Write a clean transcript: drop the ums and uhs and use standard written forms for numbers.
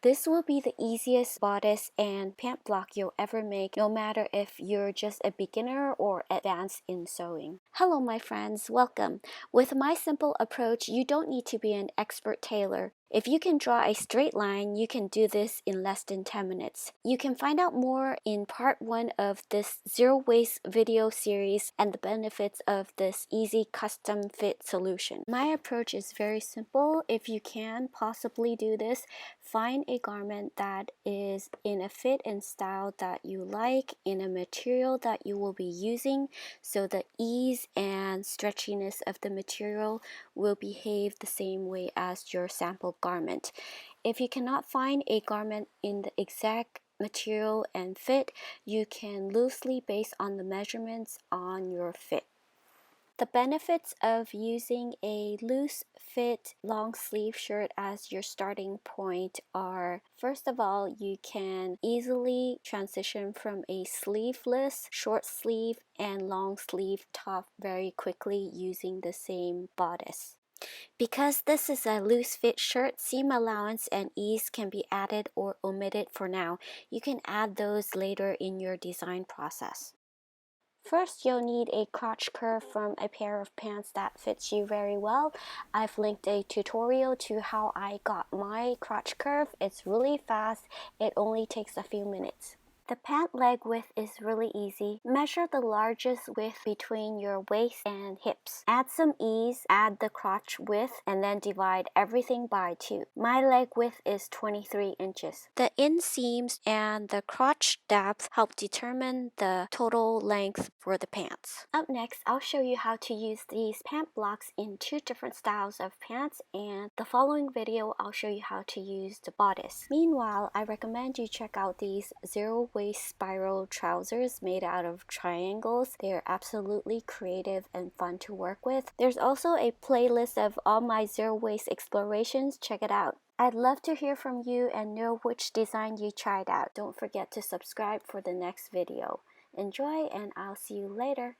This will be the easiest bodice and pant block you'll ever make, no matter if you're just a beginner or advanced in sewing. Hello my friends, welcome. With my simple approach, you don't need to be an expert tailor. If you can draw a straight line, you can do this in less than 10 minutes. You can find out more in part 1 of this zero waste video series and the benefits of this easy custom fit solution. My approach is very simple. If you can possibly do this, find a garment that is in a fit and style that you like, in a material that you will be using, so the ease and stretchiness of the material will behave the same way as your sample garment. If you cannot find a garment in the exact material and fit, you can loosely base on the measurements on your fit. The benefits of using a loose fit long sleeve shirt as your starting point are, first of all, you can easily transition from a sleeveless, short sleeve, and long sleeve top very quickly using the same bodice. Because this is a loose fit shirt, seam allowance and ease can be added or omitted for now. You can add those later in your design process. First, you'll need a crotch curve from a pair of pants that fits you very well. I've linked a tutorial to how I got my crotch curve. It's really fast. It only takes a few minutes. The pant leg width is really easy. Measure the largest width between your waist and hips. Add some ease, add the crotch width, and then divide everything by 2. My leg width is 23 inches. The inseams and the crotch depth help determine the total length for the pants. Up next, I'll show you how to use these pant blocks in 2 different styles of pants, and the following video I'll show you how to use the bodice. Meanwhile, I recommend you check out these zero waist spiral trousers made out of triangles. They are absolutely creative and fun to work with. There's also a playlist of all my zero waist explorations. Check it out. I'd love to hear from you and know which design you tried out. Don't forget to subscribe for the next video. Enjoy, and I'll see you later.